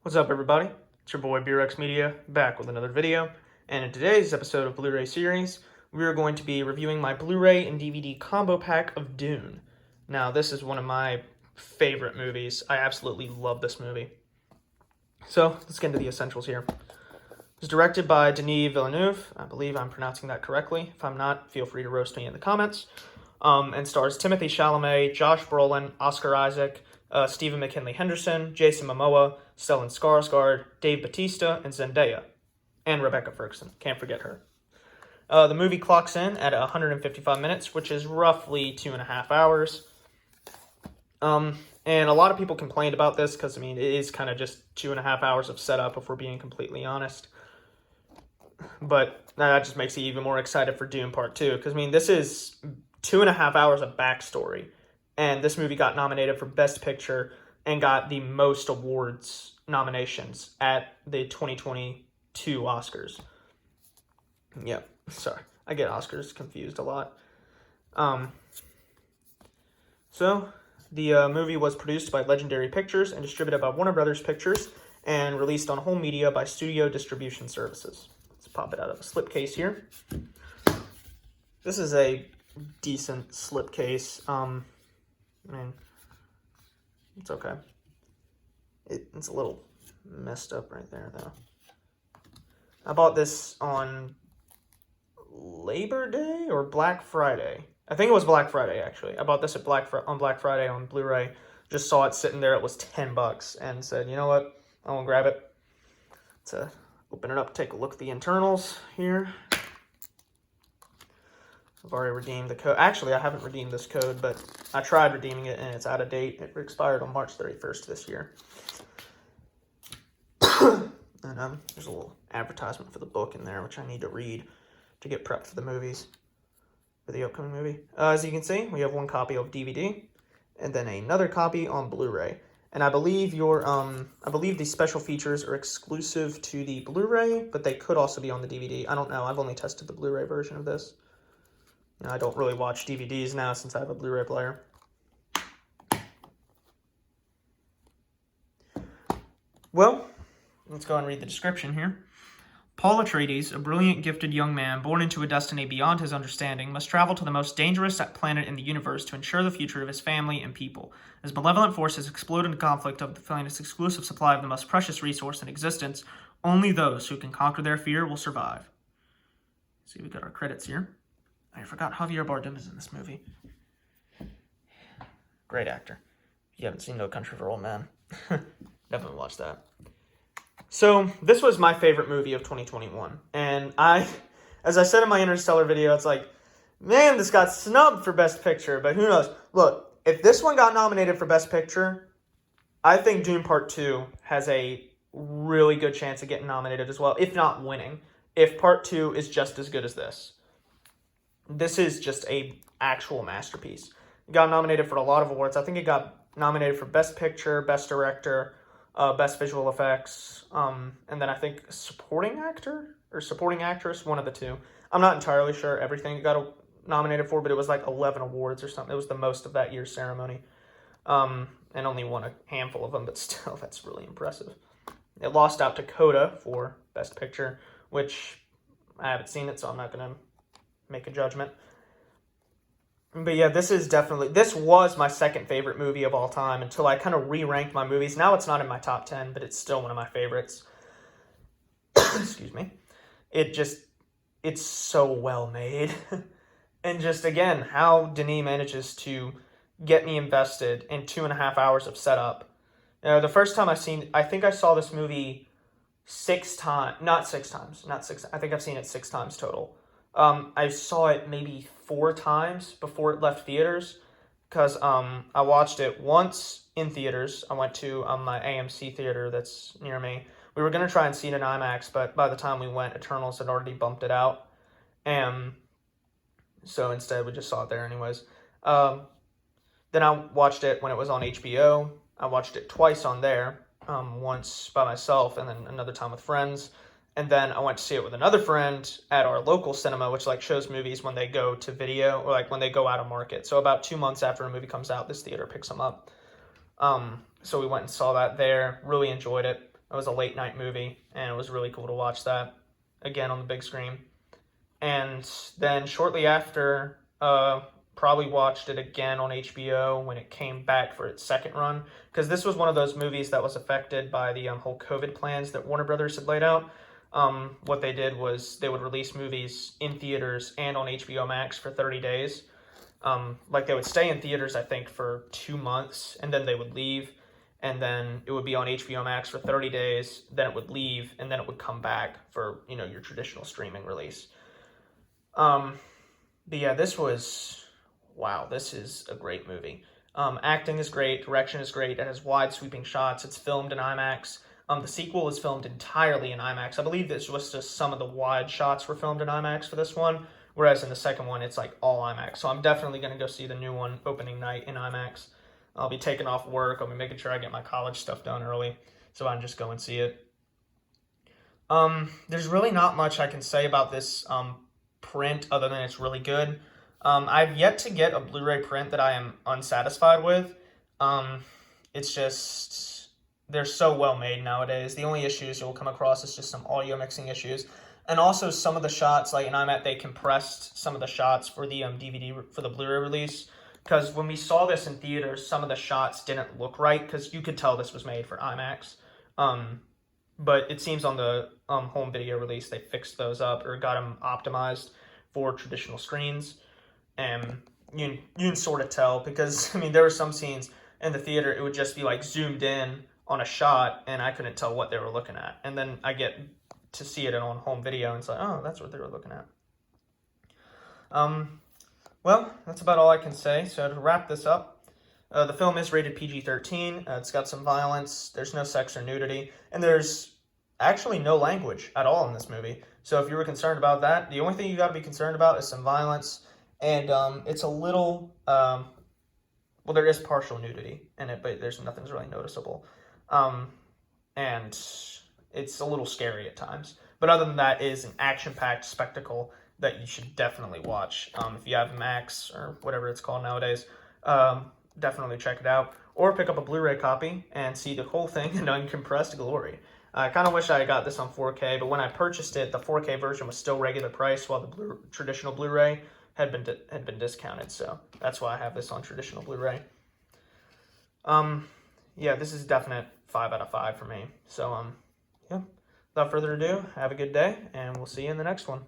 What's up, everybody? It's your boy BRX Media, back with another video. And in today's episode of Blu-ray series, we are going to be reviewing my Blu-ray and DVD combo pack of Dune. Now, this is one of my favorite movies. I absolutely love this movie. So, let's get into the essentials here. It was directed by Denis Villenueve. I believe I'm pronouncing that correctly. If I'm not, feel free to roast me in the comments. And stars Timothee Chalamet, Josh Brolin, Oscar Isaac, Stephen McKinley Henderson, Jason Momoa, Stellan Skarsgård, Dave Bautista, and Zendaya. And Rebecca Ferguson. Can't forget her. The movie clocks in at 155 minutes, which is roughly 2.5 hours. And a lot of people complained about this because, it is kind of just 2.5 hours of setup, if we're being completely honest. But that just makes you even more excited for Dune Part 2, because, this is 2.5 hours of backstory. And this movie got nominated for Best Picture and got the most awards nominations at the 2022 Oscars. Yep, sorry. I get Oscars confused a lot. So, the movie was produced by Legendary Pictures and distributed by Warner Brothers Pictures and released on home media by Studio Distribution Services. Let's pop it out of a slipcase here. This is a decent slipcase. It's okay. It's a little messed up right there, though. I bought this on Labor Day or Black Friday. I think it was Black Friday, actually. I bought this on Black Friday on Blu-ray. Just saw it sitting there. It was $10 and said, you know what? I want to grab it. Let's open it up, take a look at the internals here. I've already redeemed the code. Actually, I haven't redeemed this code, but I tried redeeming it, and it's out of date. It expired on March 31st this year. And there's a little advertisement for the book in there, which I need to read to get prepped for the movies, for the upcoming movie. As you can see, we have one copy of DVD, and then another copy on Blu-ray. And I believe these special features are exclusive to the Blu-ray, but they could also be on the DVD. I don't know. I've only tested the Blu-ray version of this. I don't really watch DVDs now since I have a Blu-ray player. Well, let's go and read the description here. Paul Atreides, a brilliant, gifted young man born into a destiny beyond his understanding, must travel to the most dangerous planet in the universe to ensure the future of his family and people. As malevolent forces explode into conflict of the planet's exclusive supply of the most precious resource in existence, only those who can conquer their fear will survive. See, we got our credits here. I forgot Javier Bardem is in this movie. Great actor. If you haven't seen No Country for Old Men, definitely watch that. So, this was my favorite movie of 2021. And as I said in my Interstellar video, it's like, man, this got snubbed for Best Picture, but who knows? Look, if this one got nominated for Best Picture, I think Dune Part 2 has a really good chance of getting nominated as well, if not winning, if Part 2 is just as good as this. This is just a actual masterpiece. It got nominated for a lot of awards. I think it got nominated for Best Picture, Best Director, Best Visual Effects, and then I think Supporting Actor or Supporting Actress, one of the two. I'm not entirely sure everything it got nominated for, but it was like 11 awards or something. It was the most of that year's ceremony, and only won a handful of them, but still, that's really impressive. It lost out to Coda for Best Picture, which I haven't seen it, so I'm not going to make a judgment. But yeah, this was my second favorite movie of all time until I kind of re-ranked my movies. Now it's not in my top 10, but it's still one of my favorites. Excuse me. It's so well made. And just, again, how Denis manages to get me invested in 2.5 hours of setup. The first time I think I saw this movie 6 times. Not 6 times. I think I've seen it 6 times total. I saw it maybe 4 times before it left theaters, because I watched it once in theaters. I went to my AMC theater that's near me. We were going to try and see it in IMAX, but by the time we went, Eternals had already bumped it out. And so instead, we just saw it there anyways. Then I watched it when it was on HBO. I watched it twice on there, once by myself and then another time with friends. And then I went to see it with another friend at our local cinema, which shows movies when they go to video or when they go out of market. So about 2 months after a movie comes out, this theater picks them up. So we went and saw that there, really enjoyed it. It was a late night movie, and it was really cool to watch that again on the big screen. And then shortly after, probably watched it again on HBO when it came back for its second run, because this was one of those movies that was affected by the whole COVID plans that Warner Brothers had laid out. What they did was they would release movies in theaters and on HBO Max for 30 days. Like they would stay in theaters, I think, for 2 months, and then they would leave, and then it would be on HBO Max for 30 days, then it would leave, and then it would come back for, your traditional streaming release. But yeah, this is a great movie. Acting is great, direction is great, it has wide sweeping shots, it's filmed in IMAX. The sequel is filmed entirely in IMAX. I believe this was just some of the wide shots were filmed in IMAX for this one, whereas in the second one, it's like all IMAX. So I'm definitely going to go see the new one opening night in IMAX. I'll be taking off work. I'll be making sure I get my college stuff done early, so I can just go and see it. There's really not much I can say about this print other than it's really good. I've yet to get a Blu-ray print that I am unsatisfied with. It's just, they're so well made nowadays. The only issues you'll come across is just some audio mixing issues. And also some of the shots, like in IMAX, they compressed some of the shots for the DVD, for the Blu-ray release. Because when we saw this in theaters, some of the shots didn't look right, because you could tell this was made for IMAX. But it seems on the home video release, they fixed those up or got them optimized for traditional screens. And you can sort of tell, because, there were some scenes in the theater, it would just be like zoomed in on a shot, and I couldn't tell what they were looking at. And then I get to see it on home video, and it's like, oh, that's what they were looking at. Well, that's about all I can say. So to wrap this up, the film is rated PG-13. It's got some violence. There's no sex or nudity, and there's actually no language at all in this movie. So if you were concerned about that, the only thing you got to be concerned about is some violence, and it's a little, well, there is partial nudity in it, but nothing's really noticeable. And it's a little scary at times. But other than that, it is an action-packed spectacle that you should definitely watch. If you have Max or whatever it's called nowadays, definitely check it out. Or pick up a Blu-ray copy and see the whole thing in uncompressed glory. I kind of wish I got this on 4K, but when I purchased it, the 4K version was still regular price, while the traditional Blu-ray had been discounted. So that's why I have this on traditional Blu-ray. Yeah, this is definite 5 out of 5 for me. So, yeah, without further ado, have a good day, and we'll see you in the next one.